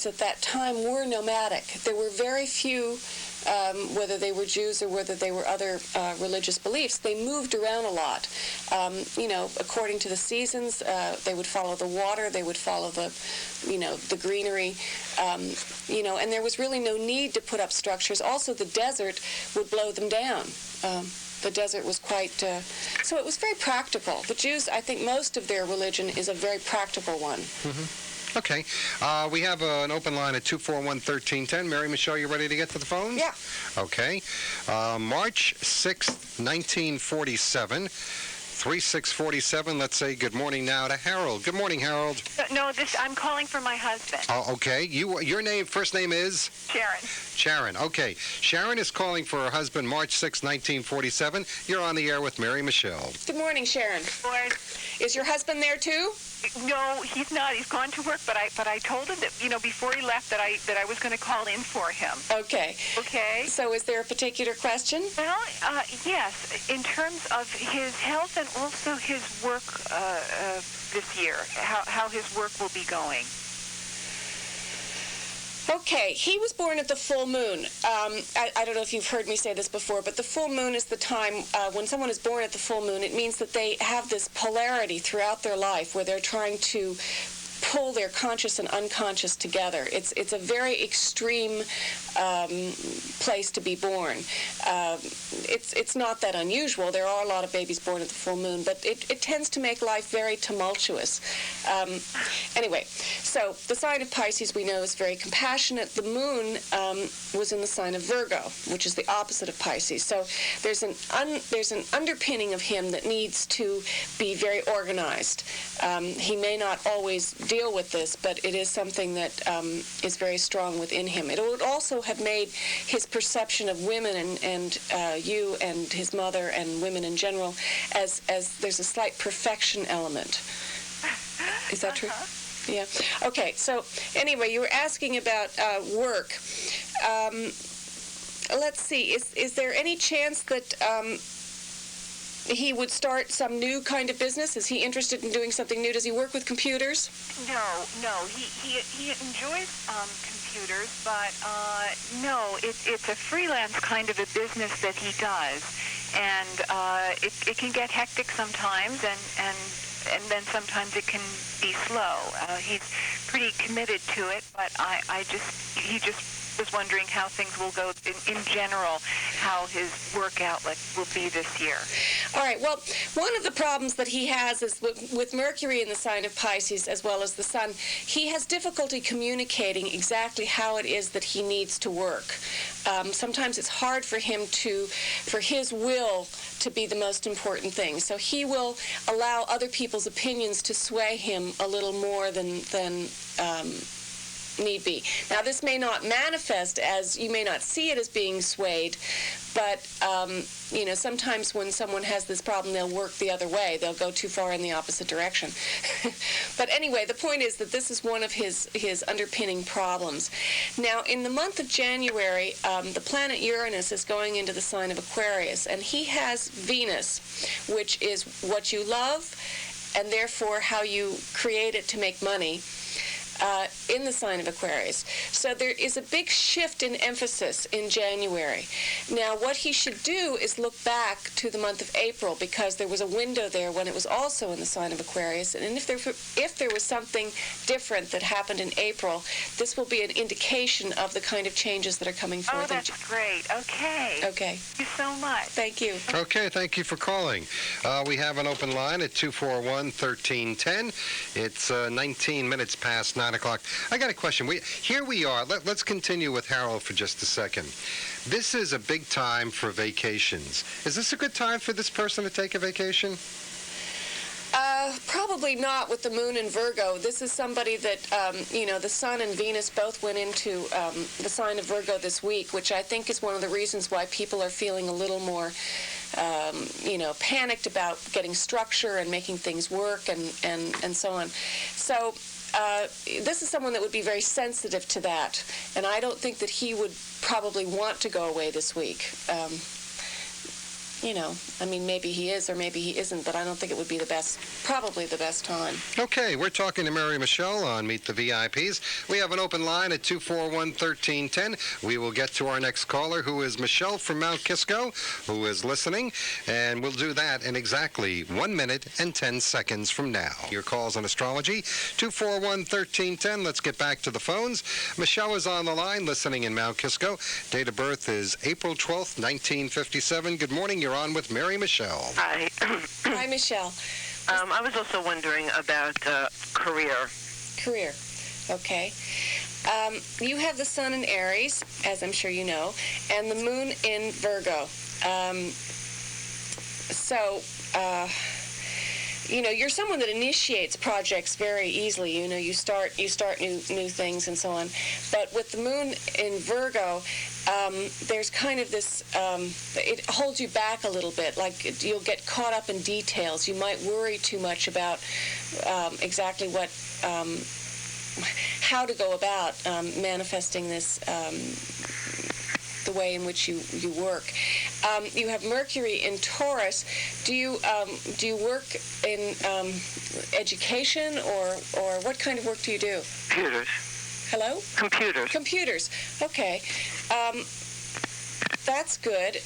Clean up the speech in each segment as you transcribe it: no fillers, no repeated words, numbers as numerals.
at that time were nomadic. There were very few, whether they were Jews or whether they were other religious beliefs, they moved around a lot. According to the seasons, they would follow the water, they would follow the greenery, and there was really no need to put up structures. Also, the desert would blow them down. The desert was quite, so it was very practical. The Jews, I think most of their religion is a very practical one. Mm-hmm. Okay. We have an open line at 241-1310. Mary Michele, you ready to get to the phones? Yeah. Okay. March 6th, 1947. 3647. Let's say good morning now to Harold. Good morning, Harold. No, I'm calling for my husband. Oh, okay. Your first name is? Sharon. Sharon. Okay. Sharon is calling for her husband, March 6, 1947. You're on the air with Mary Michele. Good morning, Sharon. Lord. Is your husband there too? No, he's not. He's gone to work, but I told him that, before he left that I was going to call in for him. Okay. Okay. So is there a particular question? Well, yes. In terms of his health and also his work this year, how his work will be going. Okay, he was born at the full moon. I don't know if you've heard me say this before, but the full moon is the time when someone is born at the full moon. It means that they have this polarity throughout their life where they're trying to pull their conscious and unconscious together. It's a very extreme place to be born. It's not that unusual. There are a lot of babies born at the full moon, but it tends to make life very tumultuous. Anyway, so the sign of Pisces we know is very compassionate. The moon was in the sign of Virgo, which is the opposite of Pisces. So there's an underpinning of him that needs to be very organized. He may not always deal with this, but it is something that is very strong within him. It would also have made his perception of women and you and his mother and women in general as there's a slight perfection element. Is that true? Yeah. Okay, so anyway, you were asking about work. Let's see, is there any chance that he would start some new kind of business? Is he interested in doing something new? Does he work with computers? No. He enjoys computers, but no, it's a freelance kind of a business that he does, and it can get hectic sometimes, and then sometimes it can be slow. He's pretty committed to it, but he just was wondering how things will go in general, how his work outlet will be this year. All right. Well, one of the problems that he has is with Mercury in the sign of Pisces as well as the Sun, he has difficulty communicating exactly how it is that he needs to work. Sometimes it's hard for him for his will to be the most important thing. So he will allow other people's opinions to sway him a little more than need be. Now, this may not manifest as, you may not see it as being swayed, but, sometimes when someone has this problem, they'll work the other way. They'll go too far in the opposite direction. But anyway, the point is that this is one of his underpinning problems. Now, in the month of January, the planet Uranus is going into the sign of Aquarius, and he has Venus, which is what you love, and therefore how you create it to make money. In the sign of Aquarius. So there is a big shift in emphasis in January. Now, what he should do is look back to the month of April, because there was a window there when it was also in the sign of Aquarius. And if there was something different that happened in April, this will be an indication of the kind of changes that are coming forth. Oh, that's great. Okay. Okay. Thank you so much. Thank you. Okay, thank you for calling. We have an open line at 241-1310. It's 19 minutes past 9 o'clock. I got a question. Here we are. Let's continue with Harold for just a second. This is a big time for vacations. Is this a good time for this person to take a vacation? Probably not with the moon in Virgo. This is somebody that, the Sun and Venus both went into the sign of Virgo this week, which I think is one of the reasons why people are feeling a little more, panicked about getting structure and making things work and so on. So this is someone that would be very sensitive to that, and I don't think that he would probably want to go away this week. maybe he is or maybe he isn't, but I don't think it would be probably the best time. Okay, we're talking to Mary Michele on Meet the VIPs. We have an open line at 241-1310. We will get to our next caller, who is Michelle from Mount Kisco, who is listening, and we'll do that in exactly 1 minute and 10 seconds from now. Your calls on astrology, 241-1310. Let's get back to the phones. Michelle is on the line, listening in Mount Kisco. Date of birth is April 12th, 1957. Good morning. You're on with Mary Michele. Hi. Hi, Michelle. I was also wondering about career. Career. Okay. You have the sun in Aries, as I'm sure you know, and the moon in Virgo. You're someone that initiates projects very easily. You start new things and so on. But with the moon in Virgo, there's kind of this, it holds you back a little bit. Like you'll get caught up in details. You might worry too much about exactly how to go about manifesting this, the way in which you work. You have Mercury in Taurus. Do you work in education or what kind of work do you do? Computers. Hello? Computers. Computers. Okay. That's good.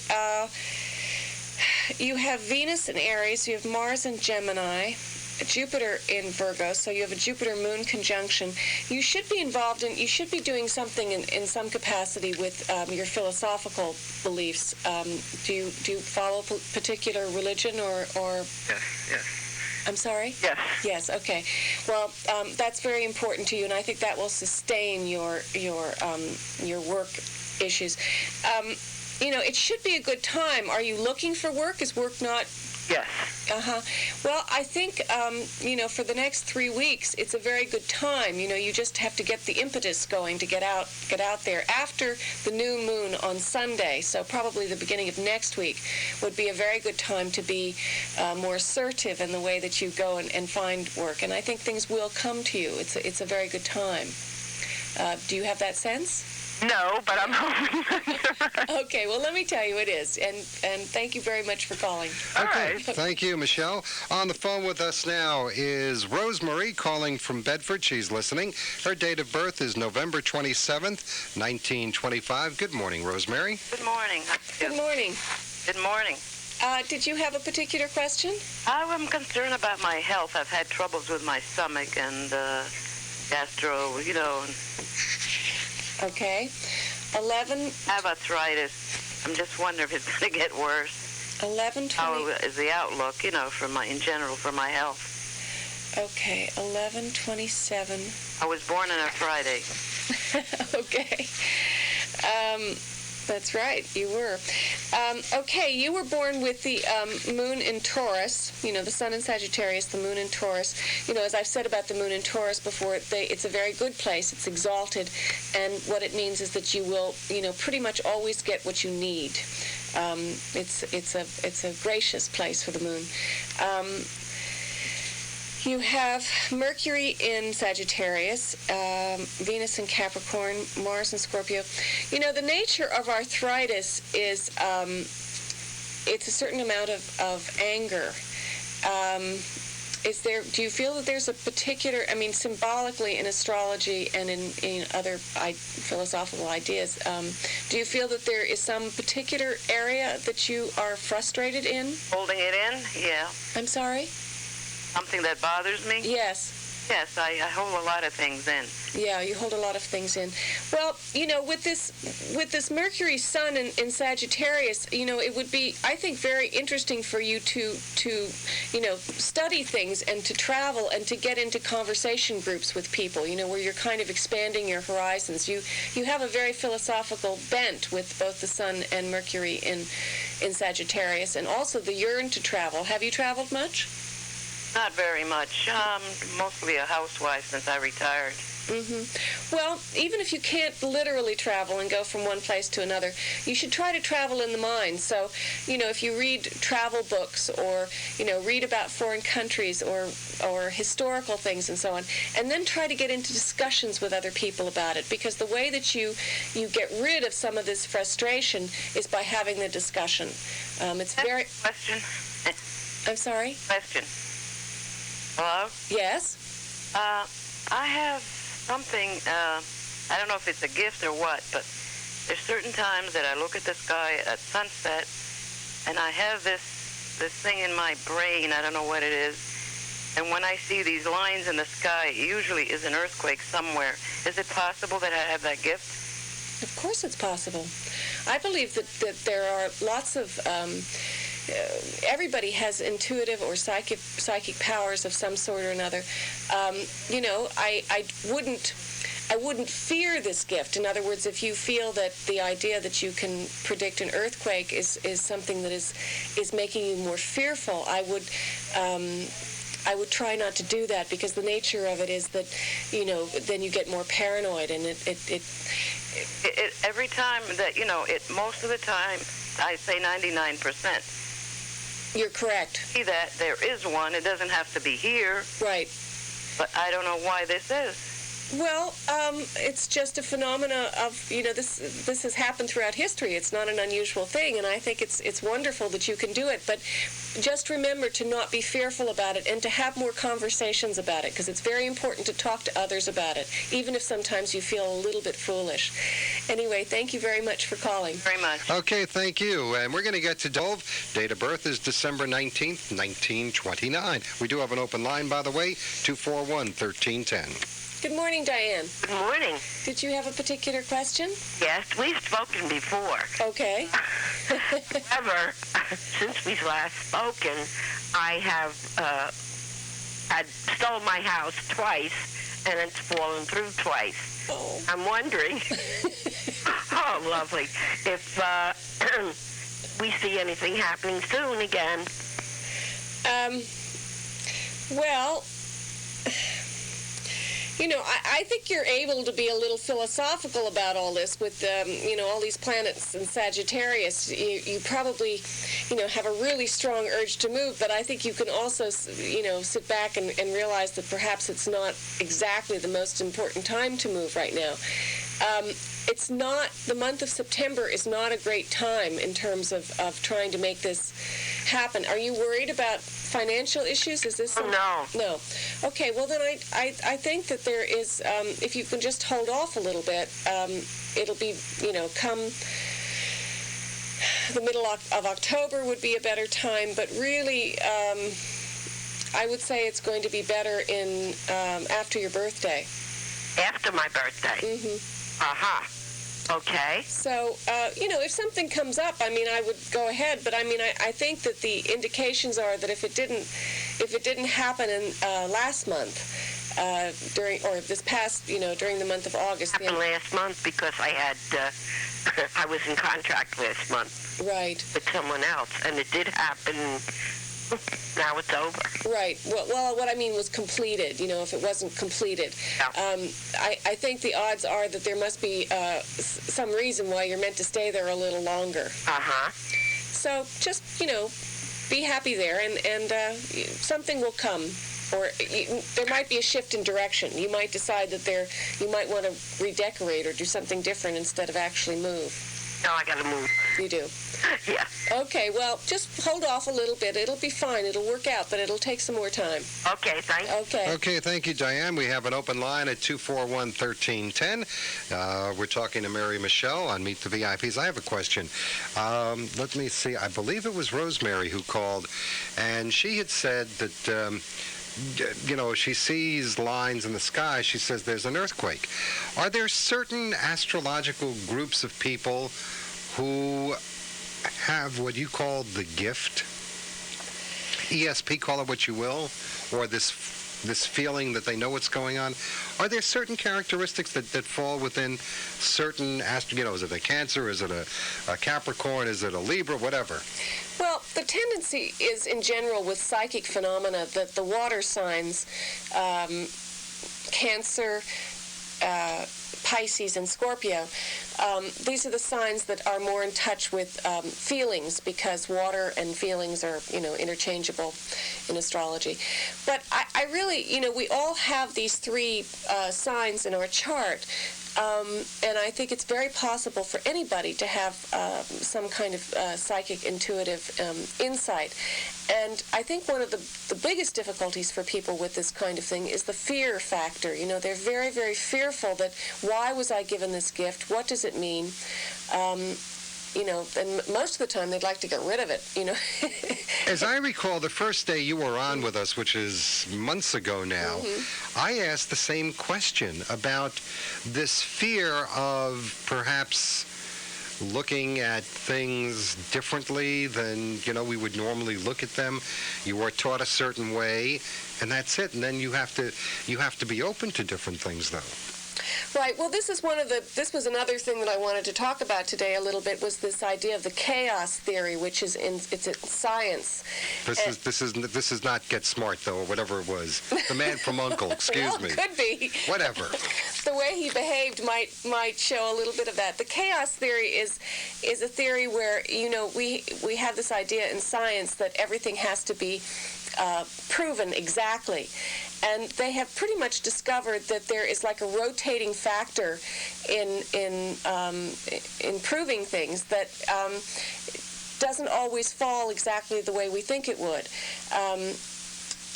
You have Venus in Aries. You have Mars in Gemini. Jupiter in Virgo, so you have a Jupiter-Moon conjunction. You should be doing something in some capacity with your philosophical beliefs. Do you follow a particular religion or? Yes. I'm sorry? Yes. Yes, okay. Well, that's very important to you, and I think that will sustain your work issues. It should be a good time. Are you looking for work? Is work not... Yes. Uh-huh. Well, I think, for the next 3 weeks, it's a very good time. You just have to get the impetus going to get out there. After the new moon on Sunday, so probably the beginning of next week, would be a very good time to be more assertive in the way that you go and find work. And I think things will come to you. It's a very good time. Do you have that sense? No, but I'm hoping. Okay, well, let me tell you it is. And thank you very much for calling. Okay, thank you, Michelle. On the phone with us now is Rosemary calling from Bedford. She's listening. Her date of birth is November 27th, 1925. Good morning, Rosemary. Good morning. Good morning. Good morning. Did you have a particular question? I'm concerned about my health. I've had troubles with my stomach and gastro, Okay. 11. I have arthritis. I'm just wondering if it's going to get worse. 11:20. How is the outlook, in general for my health? Okay. 11:27. I was born on a Friday. Okay. That's right, you were. Okay, you were born with the moon in Taurus, the sun in Sagittarius, the moon in Taurus. As I've said about the moon in Taurus before, it's a very good place. It's exalted, and what it means is that you will, pretty much always get what you need. It's a gracious place for the moon. You have Mercury in Sagittarius, Venus in Capricorn, Mars in Scorpio. The nature of arthritis is it's a certain amount of anger. Do you feel that there's a particular, symbolically in astrology and in other philosophical ideas, do you feel that there is some particular area that you are frustrated in? Holding it in? Yeah. I'm sorry? Something that bothers me? Yes. Yes, I hold a lot of things in. Yeah, you hold a lot of things in. Well, with this Mercury sun in Sagittarius, it would be, I think, very interesting for you to study things and to travel and to get into conversation groups with people, where you're kind of expanding your horizons. You have a very philosophical bent with both the sun and Mercury in Sagittarius, and also the yearn to travel. Have you traveled much? Not very much. Mostly a housewife since I retired. Well, even if you can't literally travel and go from one place to another, you should try to travel in the mind. So, if you read travel books or, read about foreign countries or historical things and so on, and then try to get into discussions with other people about it, because the way that you get rid of some of this frustration is by having the discussion. It's very... Question. I'm sorry? Question. Hello? Yes? I have something, I don't know if it's a gift or what, but there's certain times that I look at the sky at sunset, and I have this thing in my brain, I don't know what it is, and when I see these lines in the sky, it usually is an earthquake somewhere. Is it possible that I have that gift? Of course it's possible. I believe that there are lots of... everybody has intuitive or psychic powers of some sort or another. I wouldn't fear this gift. In other words, if you feel that the idea that you can predict an earthquake is something that is making you more fearful, I would try not to do that, because the nature of it is that, then you get more paranoid, and it every time that, most of the time, I say 99%. You're correct. See that there is one. It doesn't have to be here. Right. But I don't know why this is. Well, it's just a phenomena of, this has happened throughout history. It's not an unusual thing, and I think it's wonderful that you can do it. But just remember to not be fearful about it and to have more conversations about it, because it's very important to talk to others about it, even if sometimes you feel a little bit foolish. Anyway, thank you very much for calling. Very much. Okay, thank you. And we're going to get to Dove. Date of birth is December 19th, 1929. We do have an open line, by the way, 241-1310. Good morning, Diane. Good morning. Did you have a particular question? Yes, we've spoken before. Okay. However, since we've last spoken, I have had stole my house twice, and it's fallen through twice. Oh. I'm wondering, oh, lovely, if we see anything happening soon again. Well... I think you're able to be a little philosophical about all this with, all these planets in Sagittarius. You probably, have a really strong urge to move, but I think you can also, sit back and realize that perhaps it's not exactly the most important time to move right now. It's not, the month of September is not a great time in terms of trying to make this happen. Are you worried about financial issues? Is this... No. No. Okay, well then I think that there is, if you can just hold off a little bit, it'll be, come the middle of October would be a better time, but really, I would say it's going to be better in after your birthday. After my birthday? Mm-hmm. Uh-huh. Okay. So, if something comes up, I would go ahead. But I think that the indications are that if it didn't happen in last month, during the month of August. It happened last month because I had I was in contract last month. Right. With someone else, and it did happen. Now it's over. Right. Well, what I mean was completed, if it wasn't completed. Yeah. I think the odds are that there must be some reason why you're meant to stay there a little longer. Uh-huh. So just, be happy there, and something will come. Or there might be a shift in direction. You might decide that you might want to redecorate or do something different instead of actually move. No, I gotta move. You do? Yeah. Okay, well, just hold off a little bit. It'll be fine. It'll work out, but it'll take some more time. Okay, thanks. Okay. Okay, thank you, Diane. We have an open line at 241-1310. We're talking to Mary Michele on Meet the VIPs. I have a question. Let me see. I believe it was Rosemary who called, and she had said that... she sees lines in the sky. She says there's an earthquake. Are there certain astrological groups of people who have what you call the gift? ESP, call it what you will, or this feeling that they know what's going on. Are there certain characteristics that fall within certain is it a Cancer? Is it a Capricorn? Is it a Libra? Whatever. Well, the tendency is, in general, with psychic phenomena, that the water signs, Cancer, Pisces and Scorpio. These are the signs that are more in touch with feelings, because water and feelings are, interchangeable in astrology. But I really, we all have these three signs in our chart. And I think it's very possible for anybody to have some kind of psychic, intuitive insight. And I think one of the biggest difficulties for people with this kind of thing is the fear factor. They're very, very fearful that, why was I given this gift? What does it mean? And most of the time they'd like to get rid of it, As I recall, the first day you were on with us, which is months ago now, I asked the same question about this fear of perhaps looking at things differently than, we would normally look at them. You were taught a certain way, and that's it. And then you have to be open to different things, though. Right. Well, this was another thing that I wanted to talk about today a little bit, was this idea of the chaos theory, which is it's in science. This is not Get Smart, though, or whatever it was. The Man from U.N.C.L.E., excuse me. Could be. Whatever. The way he behaved might show a little bit of that. The chaos theory is a theory where, we have this idea in science that everything has to be proven exactly. And they have pretty much discovered that there is like a rotating factor in proving things that doesn't always fall exactly the way we think it would.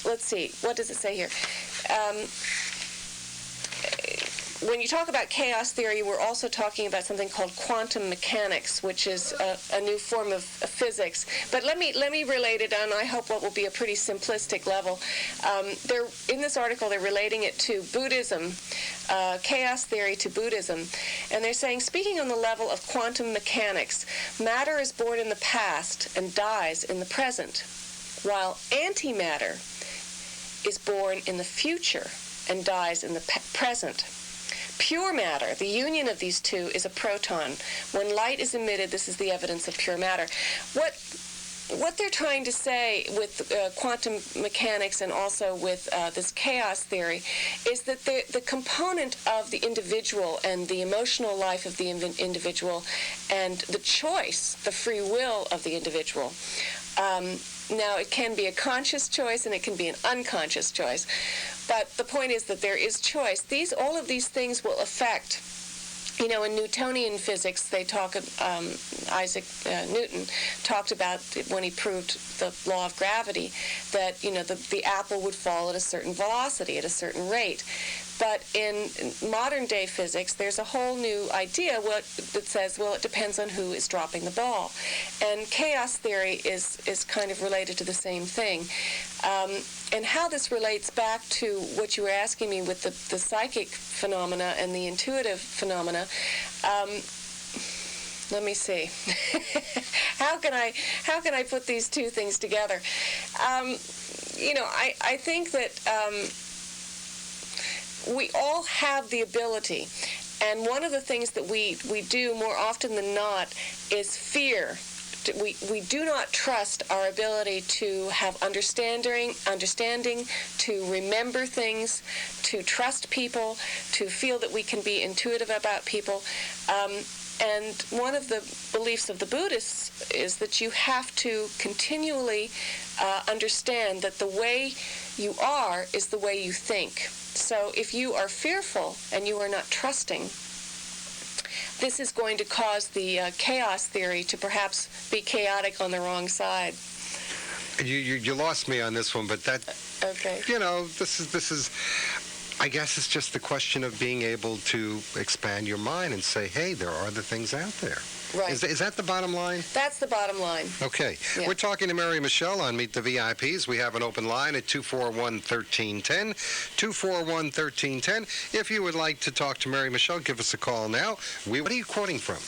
Let's see, what does it say here? When you talk about chaos theory, we're also talking about something called quantum mechanics, which is a new form of physics. But let me relate it on, I hope, what will be a pretty simplistic level. In this article, they're relating it to Buddhism, chaos theory to Buddhism. And they're saying, speaking on the level of quantum mechanics, matter is born in the past and dies in the present, while antimatter is born in the future and dies in the present. Pure matter, the union of these two, is a proton. When light is emitted, this is the evidence of pure matter. What they're trying to say with quantum mechanics and also with this chaos theory is that the component of the individual and the emotional life of the individual and the choice, the free will of the individual. Now, it can be a conscious choice and it can be an unconscious choice. But the point is that there is choice. All of these things will affect, in Newtonian physics, they talk, Isaac Newton talked about when he proved the law of gravity, that, the apple would fall at a certain velocity, at a certain rate. But in modern day physics, there's a whole new idea that says, well, it depends on who is dropping the ball. And chaos theory is kind of related to the same thing. And how this relates back to what you were asking me with the psychic phenomena and the intuitive phenomena, let me see. How can I put these two things together? I think that we all have the ability, and one of the things that we do more often than not is fear. We do not trust our ability to have understanding, to remember things, to trust people, to feel that we can be intuitive about people. And one of the beliefs of the Buddhists is that you have to continually understand that the way you are is the way you think. So if you are fearful and you are not trusting, this is going to cause the chaos theory to perhaps be chaotic on the wrong side. You lost me on this one, but that, okay. This is, I guess it's just the question of being able to expand your mind and say, hey, there are other things out there. Right. Is that the bottom line? That's the bottom line. Okay. Yeah. We're talking to Mary Michele on Meet the VIPs. We have an open line at 241-1310, 241-1310. If you would like to talk to Mary Michele, give us a call now. What are you quoting from?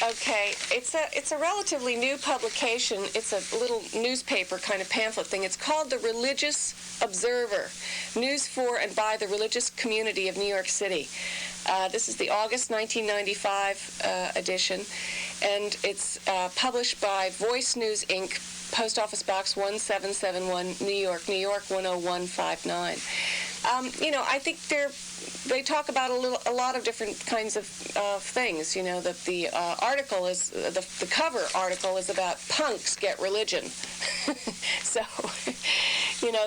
Okay, it's a relatively new publication. It's a little newspaper kind of pamphlet thing. It's called The Religious Observer, News for and by the Religious Community of New York City. This is the August 1995 edition, and it's published by Voice News, Inc., Post Office Box 1771, New York, 10159. I think they talk about a lot of different kinds of things. That the article is the cover article is about punks get religion. So,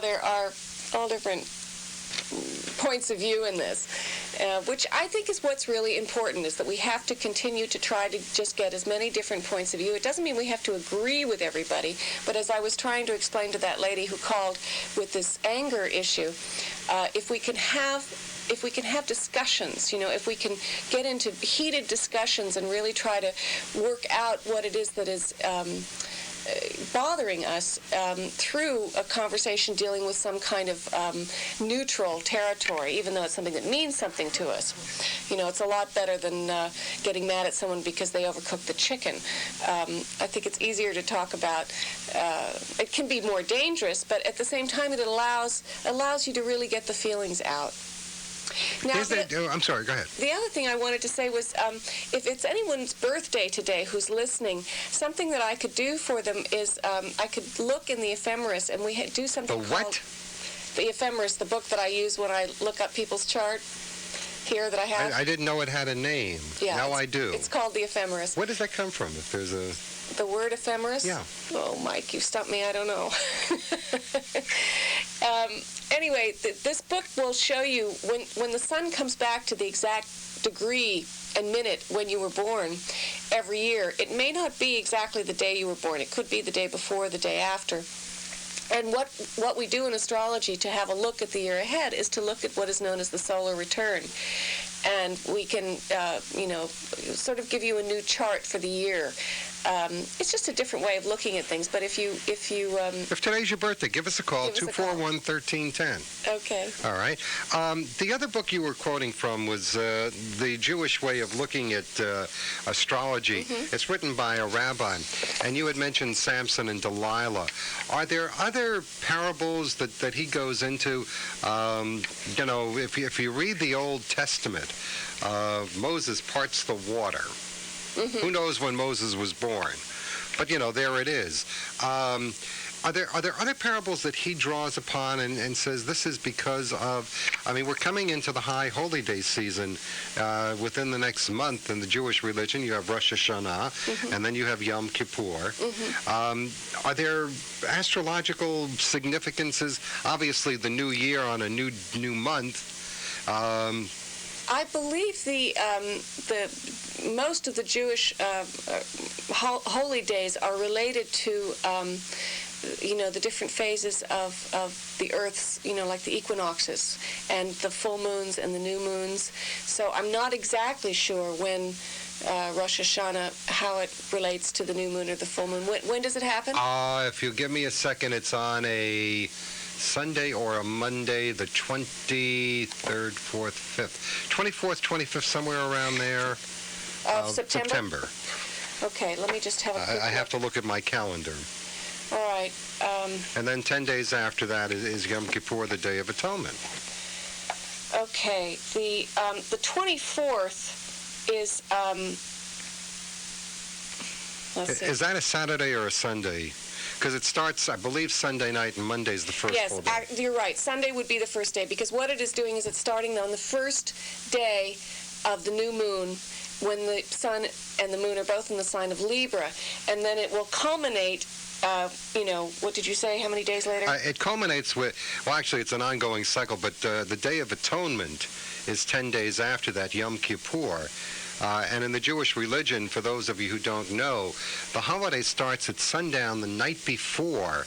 there are all different points of view in this, which I think is what's really important, is that we have to continue to try to just get as many different points of view. It doesn't mean we have to agree with everybody, but as I was trying to explain to that lady who called with this anger issue, if we can have discussions, if we can get into heated discussions and really try to work out what it is that is bothering us through a conversation dealing with some kind of neutral territory, even though it's something that means something to us. It's a lot better than getting mad at someone because they overcooked the chicken. I think it's easier to talk about. It can be more dangerous, but at the same time, it allows you to really get the feelings out. Now, I'm sorry, go ahead. The other thing I wanted to say was, if it's anyone's birthday today who's listening, something that I could do for them is I could look in the ephemeris, and we do something called... The what? The ephemeris, the book that I use when I look up people's chart here that I have. I didn't know it had a name. Yeah, now I do. It's called the ephemeris. Where does that come from, if there's a... The word ephemeris? Yeah. Oh, Mike, you stumped me. I don't know. Anyway, this book will show you when the sun comes back to the exact degree and minute when you were born every year. It may not be exactly the day you were born. It could be the day before, the day after. And what we do in astrology to have a look at the year ahead is to look at what is known as the solar return. And we can, sort of give you a new chart for the year. It's just a different way of looking at things. But if today's your birthday, give us a call, 241-1310. Okay. All right. The other book you were quoting from was The Jewish Way of Looking at Astrology. Mm-hmm. It's written by a rabbi, and you had mentioned Samson and Delilah. Are there other parables that he goes into? If you read the Old Testament, Moses parts the water. Mm-hmm. Who knows when Moses was born? But, there it is. Are there other parables that he draws upon and says this is because of... we're coming into the high holy day season within the next month in the Jewish religion. You have Rosh Hashanah, mm-hmm. and then you have Yom Kippur. Mm-hmm. Are there astrological significances? Obviously, the new year on a new month. I believe the most of the Jewish holy days are related to the different phases of the Earth's, like the equinoxes and the full moons and the new moons. So I'm not exactly sure when Rosh Hashanah, how it relates to the new moon or the full moon. When does it happen? If you give me a second, it's on a Sunday or a Monday, the 23rd, 4th, 5th. 24th, 25th, somewhere around there. Of September. Okay, let me just have a quick look. I have to look at my calendar. All right. And then 10 days after that is Yom Kippur, the Day of Atonement. Okay. The 24th is... let's see. Is that a Saturday or a Sunday? Because it starts, I believe, Sunday night, and Monday's the first full day. Yes, you're right. Sunday would be the first day, because what it is doing is it's starting on the first day of the new moon, when the sun and the moon are both in the sign of Libra, and then it will culminate, what did you say, how many days later? It culminates with, well, actually, it's an ongoing cycle, but the Day of Atonement is 10 days after that, Yom Kippur. And in the Jewish religion, for those of you who don't know, the holiday starts at sundown the night before,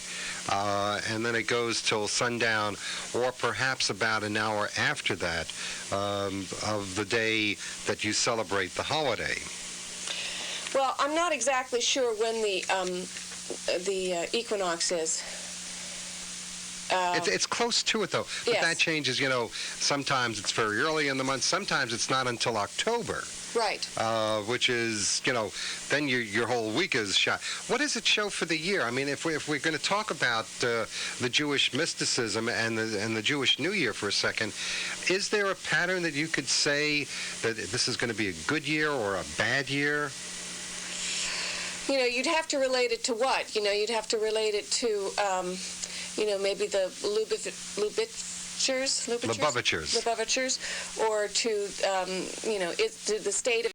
and then it goes till sundown, or perhaps about an hour after that, of the day that you celebrate the holiday. Well, I'm not exactly sure when the equinox is. It's close to it, though. But yes. That changes, sometimes it's very early in the month. Sometimes it's not until October. Right. Which is, then your whole week is shot. What does it show for the year? If we're going to talk about the Jewish mysticism and the Jewish New Year for a second, is there a pattern that you could say that this is going to be a good year or a bad year? You'd have to relate it to what? You'd have to relate it to, maybe the Lubavitch Lubavitchers, Lubavitchers. or to, to the state of